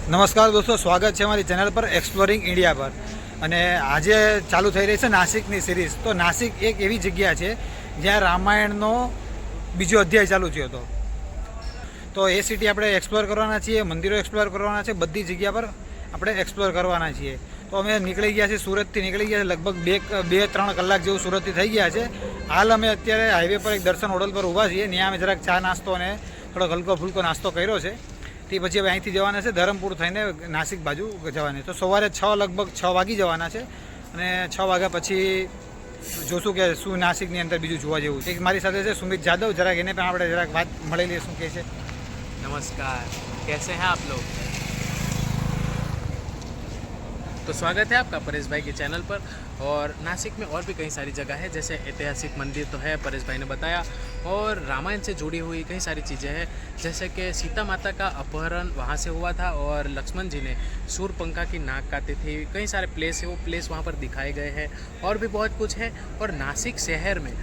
નમસ્કાર દોસ્તો, સ્વાગત છે અમારી ચેનલ પર એક્સપ્લોરિંગ ઇન્ડિયા પર. અને આજે ચાલુ થઈ રહી છે નાસિકની સિરીઝ. તો નાસિક એક એવી જગ્યા છે જ્યાં રામાયણનો બીજો અધ્યાય ચાલુ થયો હતો. તો એ સિટી આપણે એક્સપ્લોર કરવાના છીએ, મંદિરો એક્સપ્લોર કરવાના છે, બધી જગ્યા પર આપણે એક્સપ્લોર કરવાના છીએ. તો અમે નીકળી ગયા છીએ, સુરતથી નીકળી ગયા છે. લગભગ 2-3 કલાક જેવું સુરતથી થઈ ગયા છે. હાલ અમે અત્યારે હાઈવે પર એક દર્શન હોટલ પર ઊભા છીએ. ત્યાં અમે જરાક ચા નાસ્તો અને થોડો હલકો ફૂલકો નાસ્તો કર્યો છે. તે પછી હવે અહીંથી જવાના છે ધરમપુર થઈને નાસિક બાજુ જવાની. તો સવારે લગભગ 6 વાગી જવાના છે અને 6 વાગ્યા પછી જોશું કે શું નાસિકની અંદર બીજું જોવા જેવું છે. મારી સાથે છે સુમિત જાદવ. જરાક એને પણ આપણે જરાક વાત મળી લઈએ શું કહે છે. नमस्कार, कैसे हैं आप लोग। तो स्वागत है आपका परेश भाई के चैनल पर। और नासिक में और भी कई सारी जगह है, जैसे ऐतिहासिक मंदिर तो है, परेश भाई ने बताया, और रामायण से जुड़ी हुई कई सारी चीज़ें हैं, जैसे कि सीता माता का अपहरण वहाँ से हुआ था और लक्ष्मण जी ने शूर्पणखा की नाक काटी थी। कई सारे प्लेस है, वो प्लेस वहाँ पर दिखाए गए हैं और भी बहुत कुछ है। और नासिक शहर में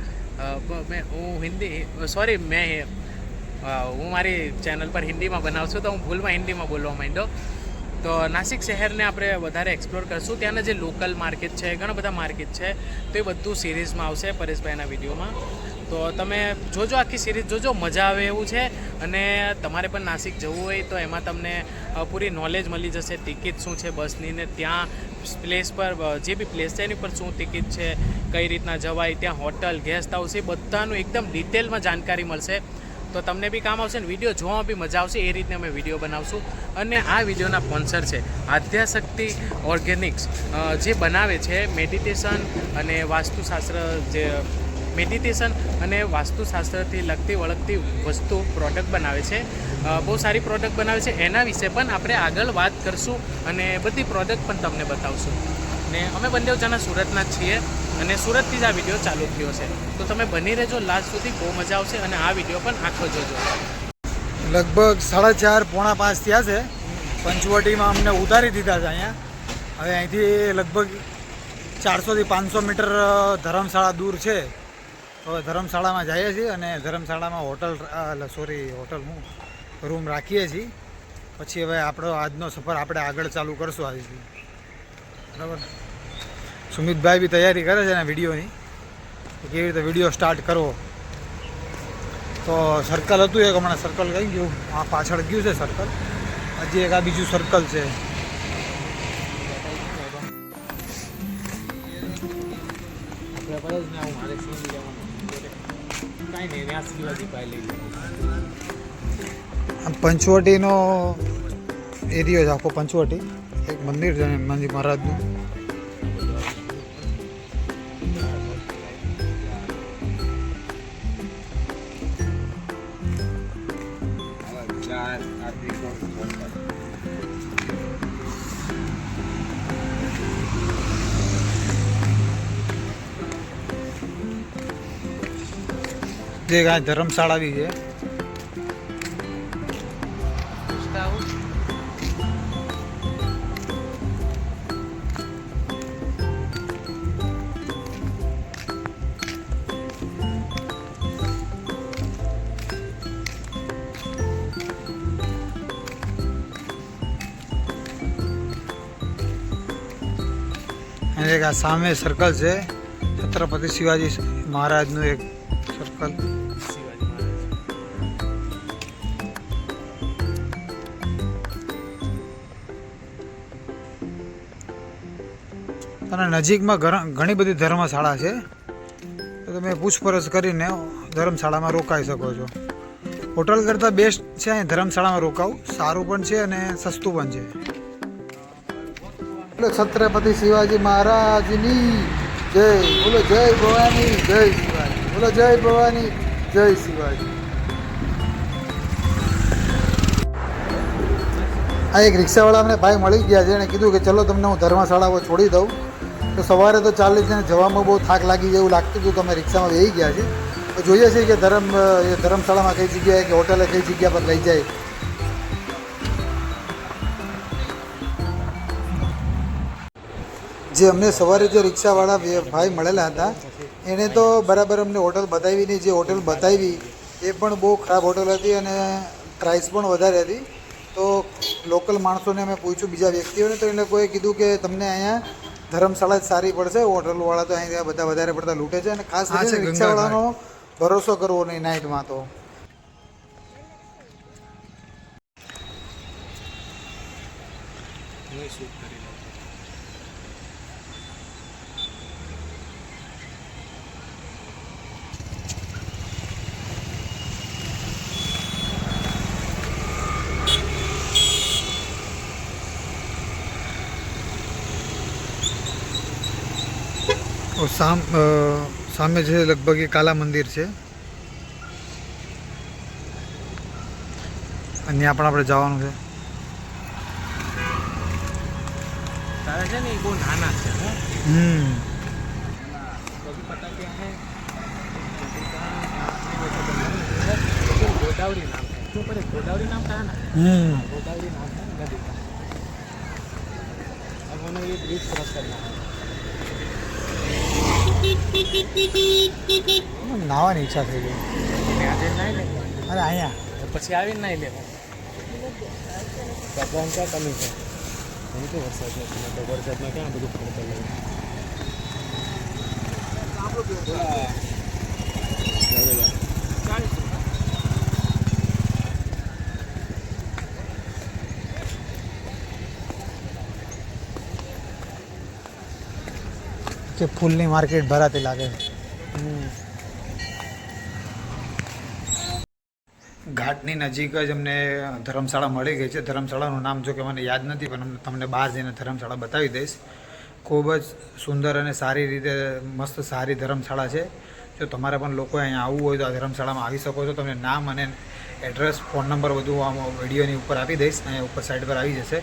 मैं હું મારી ચેનલ પર હિન્દીમાં બનાવું છું, તો હું ભૂલમાં હિન્દીમાં બોલવા માંડ્યો. તો નાસિક શહેરને આપણે વધારે એક્સપ્લોર કરશું. ત્યાંના જે લોકલ માર્કેટ છે, ઘણા બધા માર્કેટ છે, તો એ બધું સિરીઝમાં આવશે પરેશભાઈના વિડીયોમાં. તો તમે જોજો, આખી સિરીઝ જોજો, મજા આવે એવું છે. અને તમારે પણ નાસિક જવું હોય તો એમાં તમને પૂરી નોલેજ મળી જશે. ટિકિટ શું છે બસની, ને ત્યાં પ્લેસ પર જે બી પ્લેસ છે એની પર શું ટિકિટ છે, કઈ રીતના જવાય, ત્યાં હોટલ, ગેસ્ટ હાઉસ, એ બધાનું એકદમ ડિટેલમાં જાણકારી મળશે. તો તમને બી કામ આવશે ને વિડીયો જોવામાં બી મજા આવશે. એ રીતને અમે વિડીયો બનાવશું. અને આ વિડીયોના સ્પોન્સર છે આદ્યાશક્તિ ઓર્ગેનિક્સ, જે બનાવે છે મેડિટેશન અને વાસ્તુશાસ્ત્રથી લગતી વળગતી વસ્તુ પ્રોડક્ટ બનાવે છે. બહુ સારી પ્રોડક્ટ બનાવે છે. એના વિશે પણ આપણે આગળ વાત કરશું અને બધી પ્રોડક્ટ પણ તમને બતાવશું. ને અમે બંને જણા સુરતના જ છીએ અને સુરતથી જ આ વિડીયો ચાલુ થયો છે. તો તમે બની રહેજો લાસ્ટ સુધી, બહુ મજા આવશે. અને આ વિડીયો પણ આખો જોજો. લગભગ 4:30-4:45 થયા છે. પંચવટીમાં અમને ઉતારી દીધા છે અહીંયા. હવે અહીંથી લગભગ 400 થી 500 મીટર ધર્મશાળા દૂર છે. હવે ધર્મશાળામાં જઈએ છીએ અને ધર્મશાળામાં રૂમ રાખીએ છીએ. પછી હવે આપણો આજનો સફર આપણે આગળ ચાલુ કરશું આજથી. બરાબર. સુમિતભાઈ બી તૈયારી કરે છે ને વિડીયોની, કેવી રીતે વિડીયો સ્ટાર્ટ કરવો. તો સર્કલ હતું એક, હમણાં સર્કલ કઈ ગયું, આ પાછળ ગયું છે સર્કલ. હજી એક આ બીજું સર્કલ છે. પંચવટીનો એરિયો છે આખો. પંચવટી એક મંદિર છે હનુમાનજી મહારાજનું. જે કાંઈ ધર્મશાળા બી છે. અને એક આ સામે સર્કલ છે, છત્રપતિ શિવાજી મહારાજનું એક સર્કલ. અને નજીકમાં ઘણી બધી ધર્મશાળા છે, તો તમે પૂછપરછ કરીને ધર્મશાળામાં રોકાઈ શકો છો. હોટલ કરતાં બેસ્ટ છે અહીં ધર્મશાળામાં રોકાવું. સારું પણ છે અને સસ્તું પણ છે. છત્રપતિ શિવાજી મહારાજની જય. બોલો જય ભવાની, જય શિવાજી. બોલો જય ભવાની, જય શિવાજી. આ એક રિક્ષાવાળા અમને ભાઈ મળી ગયા છે. એણે કીધું કે ચલો તમને હું ધર્મશાળા છોડી દઉં. તો સવારે તો ચાલી છે, જવામાં બહુ થાક લાગી જેવું લાગતું હતું. તો અમે રિક્ષામાં બેસી ગયા છે. તો જોઈએ છીએ કે ધર્મશાળામાં કઈ જગ્યાએ કે હોટલે કઈ જગ્યા પર લઈ જાય. જે અમને સવારે જે રિક્ષાવાળા ભાઈ મળેલા હતા એણે તો બરાબર અમને હોટલ બતાવી નહીં. જે હોટલ બતાવી એ પણ બહુ ખરાબ હોટલ હતી અને પ્રાઇસ પણ વધારે હતી. તો લોકલ માણસોને અમે પૂછ્યું, બીજા વ્યક્તિઓને, તો એ લોકોએ કીધું કે તમને અહીંયા ધર્મશાળા જ સારી પડશે, હોટલવાળા તો અહીંયા બધા વધારે પડતા લૂંટે છે, અને ખાસ કરીને રિક્ષાવાળાનો ભરોસો કરવો નહીં નાઇટમાં તો. સામે છે લગભગ એ કાલા મંદિર છે, અને ત્યાં પણ આપણે જવાનું છે. તારા છે ને એ બહુ નાના છે. गोदावरी नाम है, क्यों पड़े गोदावरी नाम कहा ना, गोदावरी नाम है नदी का. अब हमें ये ब्रिज क्रॉस करना है. નાવાની ઈચ્છા થઈ ગઈ. આજે નાઈ લે, અરે અહીંયા પછી આવીને નાઈ લેવા. ભગવાન ક્યાં કમી છે? એમ કે વરસાદ નથી, તો વરસાદમાં ક્યાં બધું પડતું લાગે. કે ફૂલની માર્કેટ ભરાતી લાગે. ઘાટની નજીક જ અમને ધર્મશાળા મળી ગઈ છે. ધર્મશાળાનું નામ જો કે મને યાદ નથી, પણ તમને બહાર જઈને ધર્મશાળા બતાવી દઈશ. ખૂબ જ સુંદર અને સારી રીતે મસ્ત સારી ધર્મશાળા છે. જો તમારે પણ લોકો અહીંયા આવવું હોય તો આ ધર્મશાળામાં આવી શકો છો. તમને નામ અને એડ્રેસ, ફોન નંબર બધું આમ વિડીયોની ઉપર આપી દઈશ. અહીંયા ઉપર સાઈડ પર આવી જશે.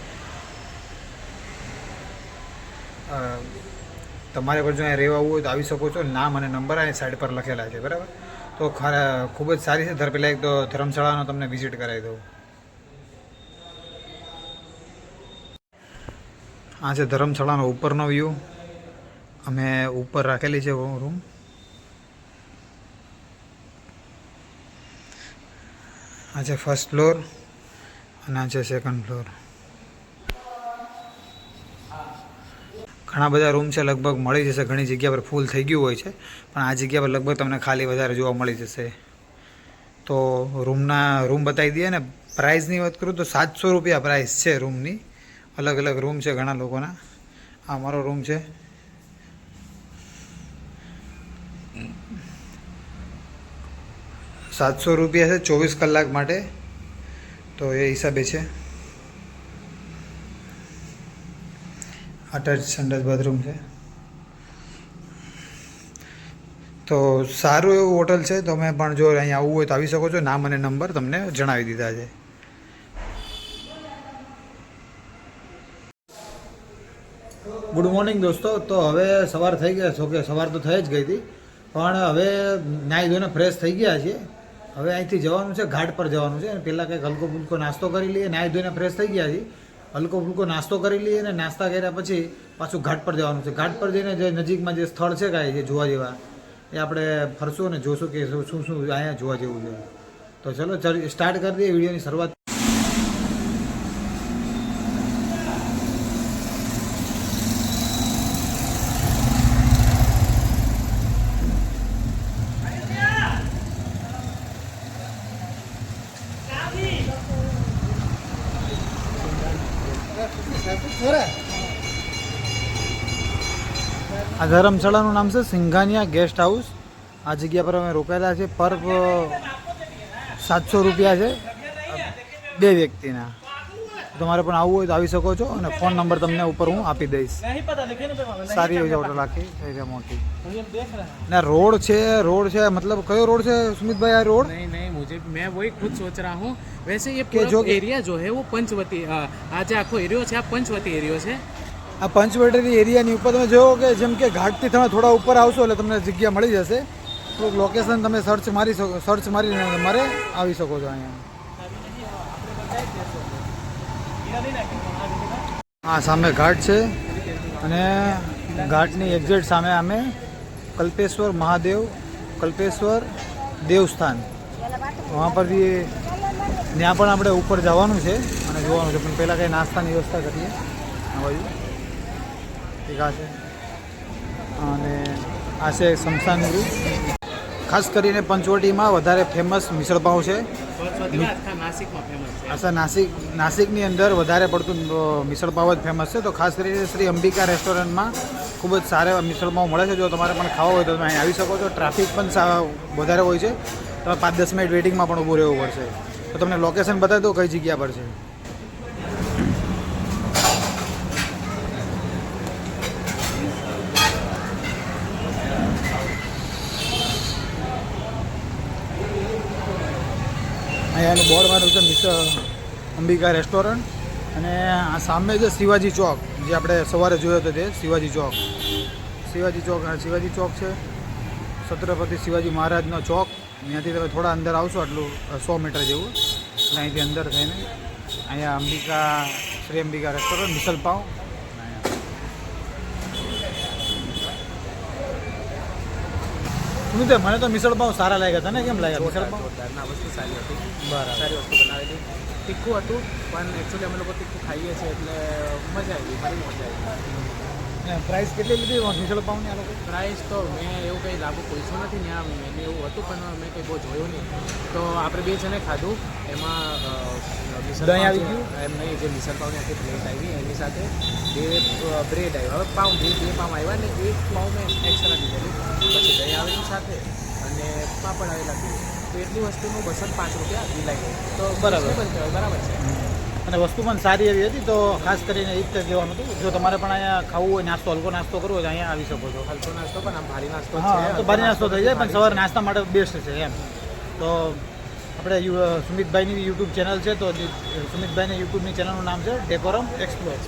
તમારે પણ જો અહીંયા રહેવા આવવું હોય તો આવી શકો છો. નામ અને નંબર અહીંયા સાઈડ પર લખેલા છે, બરાબર. તો ખૂબ જ સારી છે. પહેલાં એક તો ધર્મશાળાનો તમને વિઝિટ કરાવી દઉં. આ છે ધર્મશાળાનો ઉપરનો વ્યૂ. અમે ઉપર રાખેલી છે રૂમ. આ છે ફર્સ્ટ ફ્લોર અને આ છે સેકન્ડ ફ્લોર. ઘણા બધા રૂમ છે, લગભગ મળી જશે. ઘણી જગ્યા પર ફૂલ થઈ ગયું હોય છે, પણ આ જગ્યા પર લગભગ તમને ખાલી વધારે જોવા મળી જશે. તો રૂમ બતાવી દઈએ ને. પ્રાઇસની વાત કરું તો 700 રૂપિયા પ્રાઇસ છે રૂમની. અલગ અલગ રૂમ છે ઘણા લોકોના. આ અમારો રૂમ છે. ₹700 છે 24 કલાક માટે. તો એ હિસાબે છે. અટેચ સંડાસ બાથરૂમ છે. તો સારું એવું હોટલ છે. તમે પણ જો અહીંયા આવવું હોય તો આવી શકો છો. નામ અને નંબર તમને જણાવી દીધા છે. ગુડ મોર્નિંગ દોસ્તો. તો હવે સવાર થઈ ગયા છો, કે સવાર તો થઈ જ ગઈ હતી, પણ હવે નાહી ધોઈને ફ્રેશ થઈ ગયા છીએ. હવે અહીંથી જવાનું છે, ઘાટ પર જવાનું છે. પહેલાં કંઈક હલકો ફૂલકો નાસ્તો કરી લઈએ. નાહી ધોઈને ફ્રેશ થઈ ગયા છીએ. હલકો ફૂલકો નાસ્તો કરી લઈએ, અને નાસ્તા કર્યા પછી પાછું ઘાટ પર જવાનું છે. ઘાટ પર જઈને જે નજીકમાં જે સ્થળ છે કાંઈ જે જોવા જેવા, એ આપણે ફરશું અને જોશું કે શું શું અહીંયા જોવા જેવું છે. તો ચલો સ્ટાર્ટ કરી દઈએ વિડીયોની શરૂઆત. આ ધર્મશાળાનું નામ છે સિંઘાનિયા ગેસ્ટ હાઉસ. આ જગ્યા પર અમે રોકાયેલા છે. પર 700 રૂપિયા છે 2 વ્યક્તિના. તમારે પણ આવવું હોય તો આવી શકો છો, અને ફોન નંબર તમને ઉપર હું આપી દઈશ. સારી એવી હોટલ આખી છે મોટી. ના રોડ છે मतलब કયો રોડ છે સુમિતભાઈ? આ રોડ नहीं मुझे मैं वही खुद सोच रहा हूँ. वैसे ये पूरा एरिया जो है वो पंचवटी, आज आखो एरियो છે આ પંચવટી એરિયો છે. આ પંચવટી એરિયાની ઉપર તમે જોવો કે જેમ કે ઘાટથી તમે થોડા ઉપર આવશો એટલે તમને જગ્યા મળી જશે. થોડુંક લોકેશન તમે સર્ચ મારીને તમારે આવી શકો છો અહીંયા. આ સામે ઘાટ છે, અને ઘાટની એક્ઝેક્ટ સામે અમે કલ્પેશ્વર મહાદેવ, કલ્પેશ્વર દેવસ્થાન, વहाँ पर भी ત્યાં પણ આપણે ઉપર જવાનું છે. અને જોવાનું છે, પણ પહેલાં કંઈ નાસ્તાની વ્યવસ્થા કરીએ આ બાજુ. એક આ છે અને આ છે શમશાનગીરી. ખાસ કરીને પંચવટીમાં વધારે ફેમસ મિસળપાવ છે. આખા નાસિકમાં ફેમસ છે. આશા નાસિકની અંદર વધારે પડતું મિસળપાવ જ ફેમસ છે. તો ખાસ કરીને શ્રી અંબિકા રેસ્ટોરન્ટમાં ખૂબ જ સારા મિસળપાવ મળે છે. જો તમારે પણ ખાવા હોય તો તમે અહીં આવી શકો છો. ટ્રાફિક પણ વધારે હોય છે, તમે 5-10 મિનિટ વેઇટિંગમાં પણ ઊભું રહેવું પડશે. તો તમને લોકેશન બતાવી દો કઈ જગ્યા પર છે. અહીંયાનું બોર્ડ માર્યું છે અંબિકા રેસ્ટોરન્ટ. અને આ સામે છે શિવાજી ચોક, જે આપણે સવારે જોયો હતો તે શિવાજી ચોક. શિવાજી ચોક છે, છત્રપતિ શિવાજી મહારાજનો ચોક. અહીંયાથી તમે થોડા અંદર આવશો આટલું 100 મીટર જેવું, એટલે અહીંથી અંદર થઈને અહીંયા શ્રી અંબિકા રેસ્ટોરન્ટ મિસળપાવ. શું તે મને તો મિસળપાવ સારા લાગ્યા હતા ને? કેમ લાગ્યા મિસળપાવ? વસ્તુ સારી હતી, બરાબર, સારી વસ્તુ બનાવેલી. તીખું હતું, પણ એકચ્યુઅલી અમે લોકો તીખું ખાઈએ છીએ એટલે મજા આવી, ફરી મજા આવી. પ્રાઇસ કેટલી લીધી મિસળપાવની આ લોકો? પ્રાઇસ તો મેં એવું કંઈ લાગુ પૂછ્યું નથી, ત્યાં મેં એવું હતું પણ મેં કંઈ બહુ જોયું નહીં. તો આપણે 2 જણે ખાધું, એમાં દહીં આવી ગયું એમ નહીં, જે મિસળપાવની આખી પ્લેટ આવી એની સાથે 2 બ્રેડ આવ્યો. હવે પાઉં 2 પાઉં આવ્યા ને 1 પાઉં મેં એક્સ્ટ્રા દીધેલું, પછી દહીં આવેલી સાથે અને પાપડ આવેલા હતી. તો એટલી વસ્તુનું 205 રૂપિયા દિલાઈ. તો બરાબર બરાબર છે. અને વસ્તુ પણ સારી એવી હતી. તો ખાસ કરીને એ જ કહેવાનું હતું, જો તમારે પણ અહીંયા ખાવું હોય, હલકો નાસ્તો કરવો હોય તો અહીંયા આવી શકો છો. હલકો નાસ્તો પણ આમ ભારી નાસ્તો હા, છે. તો ભારી નાસ્તો થઈ જાય, પણ સવારે નાસ્તા માટે બેસ્ટ છે એમ. તો આપણે સુમિતભાઈની યુટ્યુબ ચેનલ છે, તો સુમિતભાઈની યુટ્યુબની ચેનલનું નામ છે ડેકોરમ એક્સપ્લોર.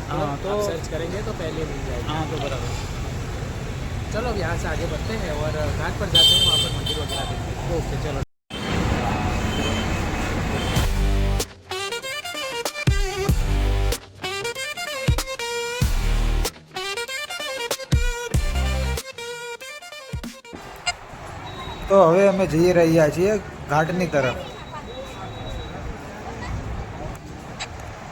हाँ तो सर्च करेंगे तो पहले मिल जाएगा. हाँ तो बराबर. चलो अब यहाँ से आगे बढ़ते हैं और घाट पर जाते हैं, वहाँ पर मंदिर वगैरह देखते हैं. ओके चलो. તો હવે અમે જઈ રહ્યા છીએ ઘાટની તરફ.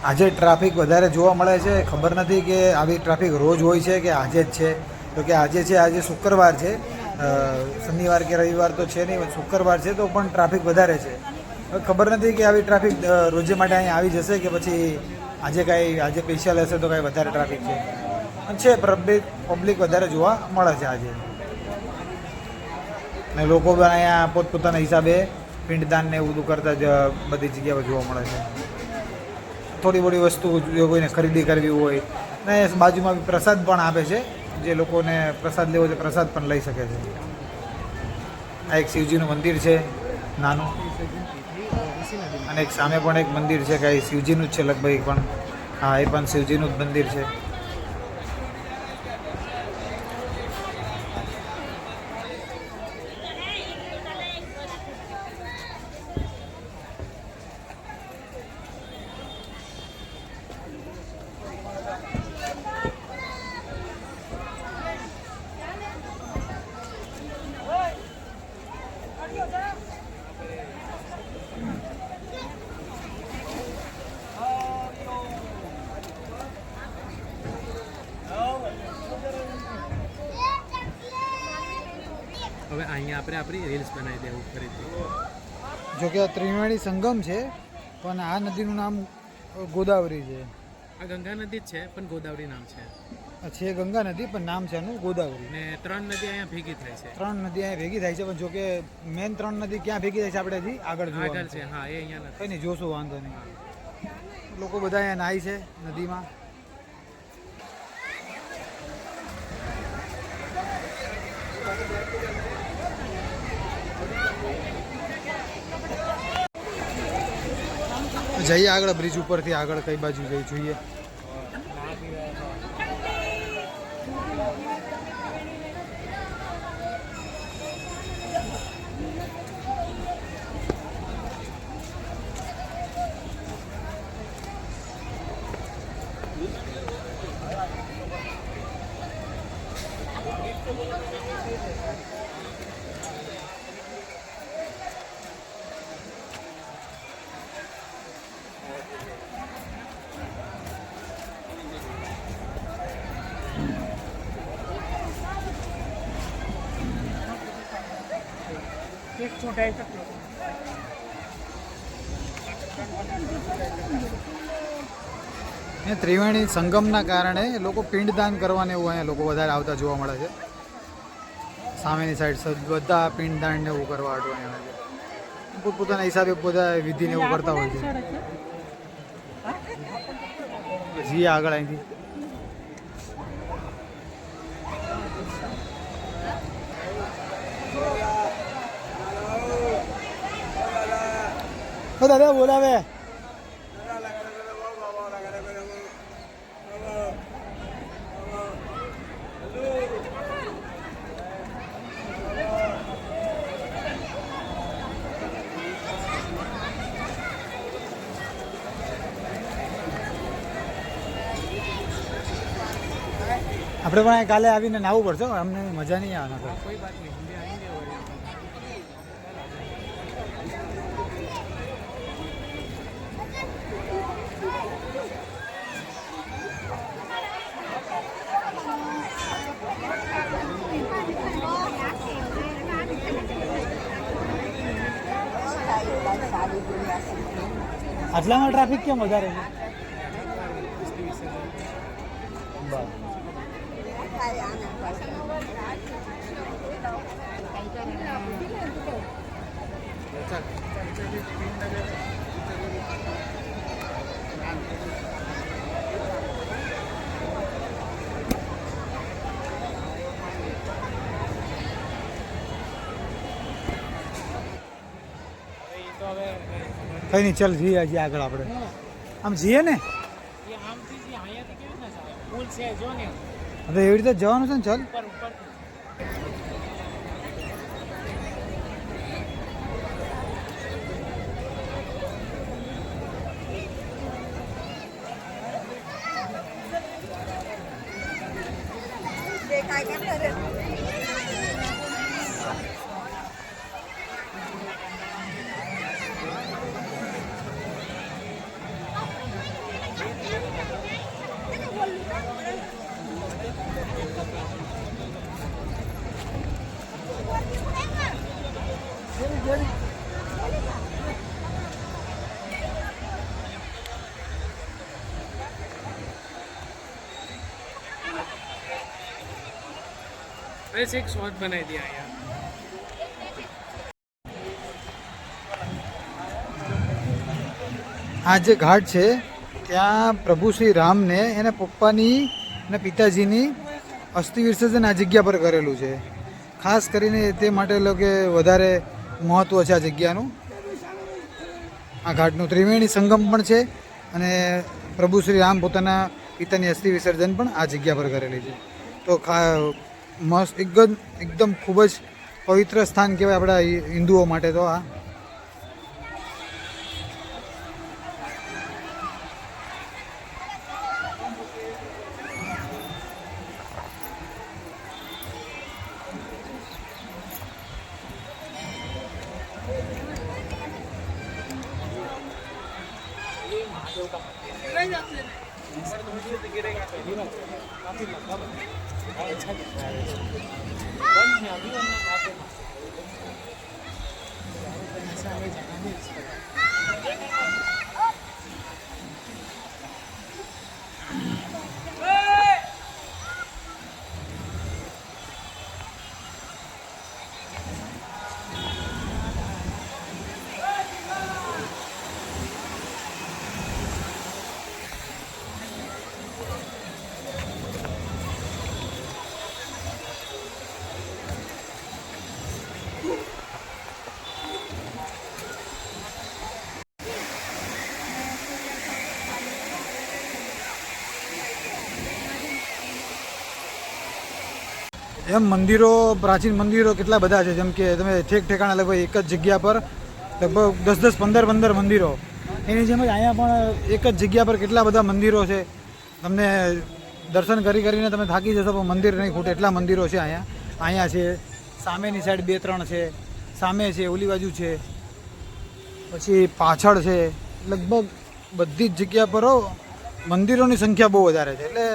આજે ટ્રાફિક વધારે જોવા મળે છે. ખબર નથી કે આવી ટ્રાફિક રોજ હોય છે કે આજે જ છે. તો કે આજે શુક્રવાર છે, શનિવાર કે રવિવાર તો છે નહીં, શુક્રવાર છે તો પણ ટ્રાફિક વધારે છે. હવે ખબર નથી કે આવી ટ્રાફિક રોજે માટે અહીંયા આવી જશે કે પછી આજે સ્પેશિયલ હશે તો કાંઈ વધારે ટ્રાફિક છે. પબ્લિક વધારે જોવા મળે છે આજે. ને લોકો પણ અહીંયા પોતપોતાના હિસાબે પિંડદાન ને એવું બધું કરતા જ બધી જગ્યાએ જોવા મળે છે. થોડી થોડી વસ્તુ જો કોઈને ખરીદી કરવી હોય, ને બાજુમાં પ્રસાદ પણ આપે છે. જે લોકોને પ્રસાદ લેવો છે પ્રસાદ પણ લઈ શકે છે. આ એક શિવજીનું મંદિર છે નાનું, અને એક સામે પણ એક મંદિર છે કે શિવજીનું જ છે લગભગ. પણ હા, એ પણ શિવજીનું જ મંદિર છે. હવે અહીંયા આપણે આપણી રીલ્સ બનાવી દેવું ફરીથી. જો કે આ ત્રિવેણી સંગમ છે, પણ આ નદીનું નામ ગોદાવરી છે. આ ગંગા નદી જ છે પણ ગોદાવરી નામ છે. છે ગંગા નદી, પણ નામ છે એનું ગોદાવરી. ને 3 નદી અહીંયા ભેગી થાય છે. 3 નદી અહીંયા ભેગી થાય છે, પણ જો કે મેન 3 નદી ક્યાં ભેગી થાય છે આપણે હજી આગળ છે. હા, એ અહીંયા નથી. કંઈ નહીં, જોશું, વાંધો નહીં. લોકો બધા અહીંયા નાહી છે નદીમાં. જઈએ આગળ બ્રિજ ઉપરથી આગળ કઈ બાજુ જોઈએ. એ ત્રિવેણી સંગમના કારણે લોકો પિંડદાન કરવાને એવું અહીંયા લોકો વધારે આવતા જોવા મળે છે. સામેની સાઈડ બધા પિંડદાન ને એવું કરવા હાટું અહીંયા આવે છે. પોતપોતાના હિસાબે બધા વિધિને એવું કરતા હોય છે. જઈએ આગળ અહીંથી. દાદા બોલાવે. આપણે પણ કાલે આવીને નાહવું પડશે, અમને મજા નહીં આવે. કોઈ બાત નહીં, હિન્દી આएंगे और આટલામાં ટ્રાફિક કેમ વધારે છે? કઈ નહીં, ચાલ જઈએ હજી આગળ. આપણે આમ જઈએ ને, હવે એવી રીતે જવાનું છે ને. ચાલ बस एक शॉट बनाई दिया यार. આ જે ઘાટ છે ત્યાં પ્રભુ શ્રી રામને એના પપ્પાની અને પિતાજીની અસ્થિ વિસર્જન આ જગ્યા પર કરેલું છે. ખાસ કરીને તે માટે લોકો વધારે મહત્ત્વ છે આ જગ્યાનું. આ ઘાટનું ત્રિવેણી સંગમ પણ છે અને પ્રભુ શ્રી રામ પોતાના પિતાની અસ્થિ વિસર્જન પણ આ જગ્યા પર કરેલી છે. તો મસ્ત એકદમ ખૂબ જ પવિત્ર સ્થાન કહેવાય આપણા હિન્દુઓ માટે. તો આ એમ મંદિરો, પ્રાચીન મંદિરો કેટલા બધા છે. જેમ કે તમે ઠેક ઠેકાણા લગભગ એક જ જગ્યા પર લગભગ 10-10, 15-15 મંદિરો. એની જેમ જ અહીંયા પણ એક જ જગ્યા પર કેટલા બધા મંદિરો છે. તમને દર્શન કરીને તમે થાકી જશો પણ મંદિર નહીં ખૂટે એટલા મંદિરો છે અહીંયા છે. સામેની સાઈડ 2-3 છે, સામે છે, ઓલી બાજુ છે, પછી પાછળ છે. લગભગ બધી જ જગ્યા પર મંદિરોની સંખ્યા બહુ વધારે છે. એટલે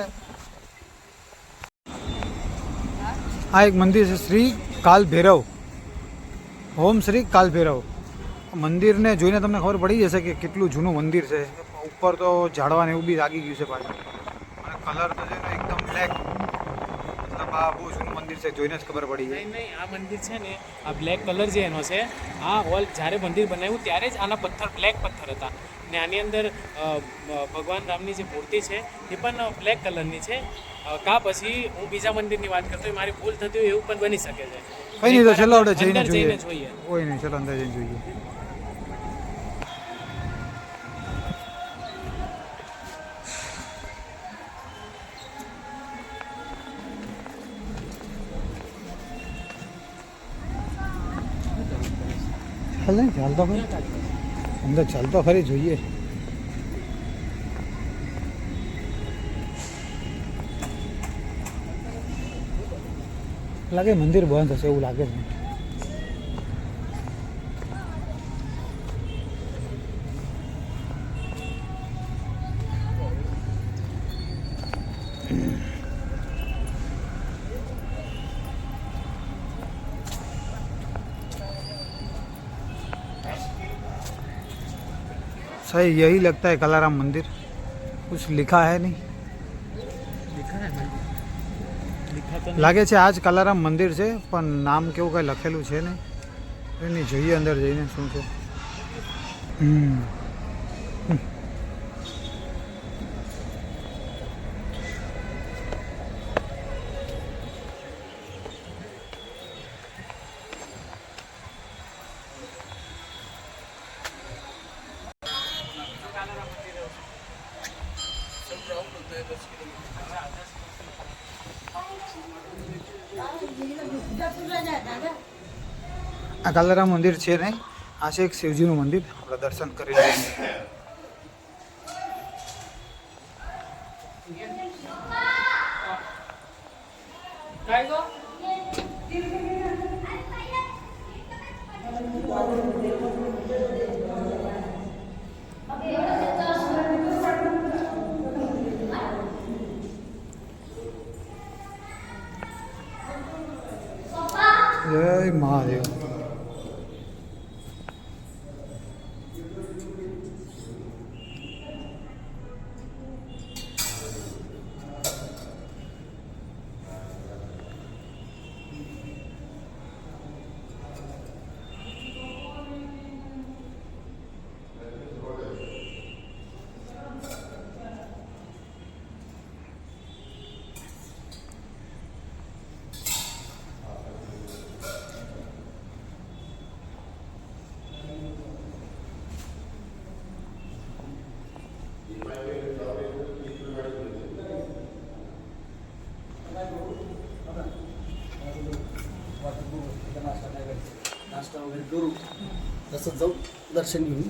આ એક મંદિર છે શ્રી કાલ ભૈરવ. ઓમ શ્રી કાલભૈરવ મંદિરને જોઈને તમને ખબર પડી જશે કે કેટલું જૂનું મંદિર છે. ઉપર તો ઝાડવાને એવું બી લાગી ગયું છે પાછું, અને કલર તો છે ને એકદમ બ્લેક. મતલબ આ બહુ જૂનું મંદિર છે, જોઈને જ ખબર પડી જાય. નહીં આ મંદિર છે ને, આ બ્લેક કલર જે એનો છે, આ ઓલ જ્યારે મંદિર બનાવ્યું ત્યારે જ આના પથ્થર બ્લેક પથ્થર હતા. ને આની અંદર ભગવાન રામની જે મૂર્તિ છે એ પણ બ્લેક કલરની છે. કા પછી હું બીજા મંદિરની વાત કરતો હોય, મારી ભૂલ થતી હોય એવું પણ બની શકે છે. કઈ નહીં, તો ચલો આપણે જઈને અંદર જોઈએ. જોઈએ. કોઈ નહીં, ચલો અંદર જઈને જોઈએ. ચાલ નહીં, ચાલતો ખરી અંદર, ચાલતો ખરી જોઈએ. લાગે મંદિર બંધ હશે એવું લાગે છે. सही यही लगता है कलाराम मंदिर, कुछ लिखा है नहीं. લાગે છે આજ કલારામ મંદિર છે, પણ નામ કેવું કઈ લખેલું છે નહીં. એની જોઈએ અંદર જઈને શું છે. આ કાલારામ મંદિર છે નહીં, આ છે એક શિવજીનું મંદિર. આપણે દર્શન કરી લઈએ. જય મહાદેવ. नाश्ता वगैरे करू, तसंच जाऊ दर्शन घेऊन.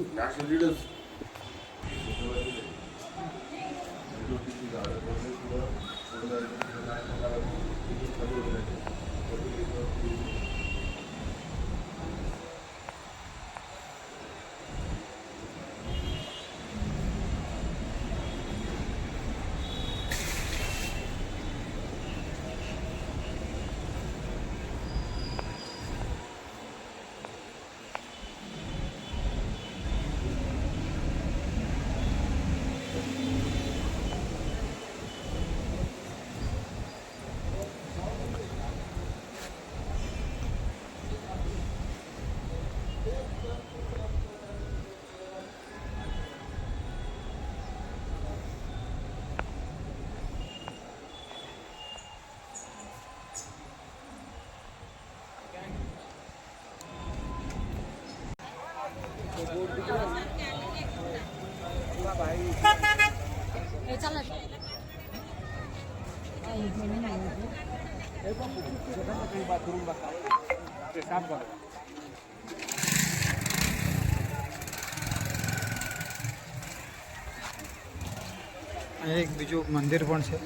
એક બીજું મંદિર પણ છે,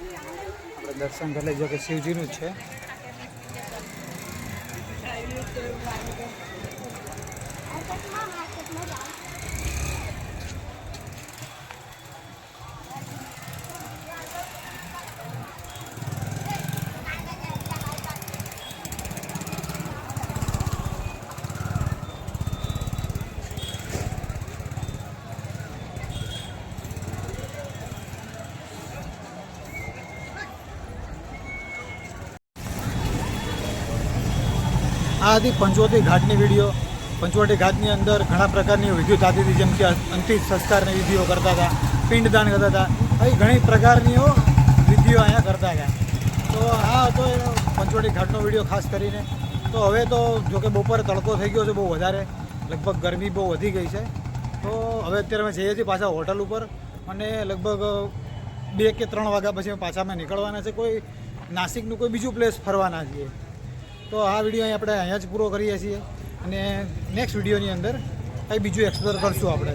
આપણે દર્શન કરી લઈએ. જો કે શિવજીનું જ છે. આ હતી પંચવટી ઘાટની વિડીયો. પંચવટી ઘાટની અંદર ઘણા પ્રકારની વિધિઓ થતી હતી, જેમ કે અંતિમ સંસ્કારની વિધિઓ કરતા હતા, પિંડદાન કરતા હતા, આવી ઘણી પ્રકારની વિધિઓ અહીંયા કરતા હતા. તો આ હતો એનો પંચવટી ઘાટનો વિડીયો ખાસ કરીને. તો હવે તો જોકે બપોરે તડકો થઈ ગયો છે બહુ વધારે, લગભગ ગરમી બહુ વધી ગઈ છે. તો હવે અત્યારે અમે જઈએ છીએ પાછા હોટલ ઉપર, અને લગભગ 2 કે 3 વાગ્યા પછી અમે પાછા અમે નીકળવાના છે, કોઈ નાસિકનું કોઈ બીજું પ્લેસ ફરવાના છીએ. તો આ વિડીયો આપણે અહીંયા જ પૂરો કરીએ છીએ, અને નેક્સ્ટ વિડીયોની અંદર કંઈ બીજું એક્સપ્લોર કરશું આપણે.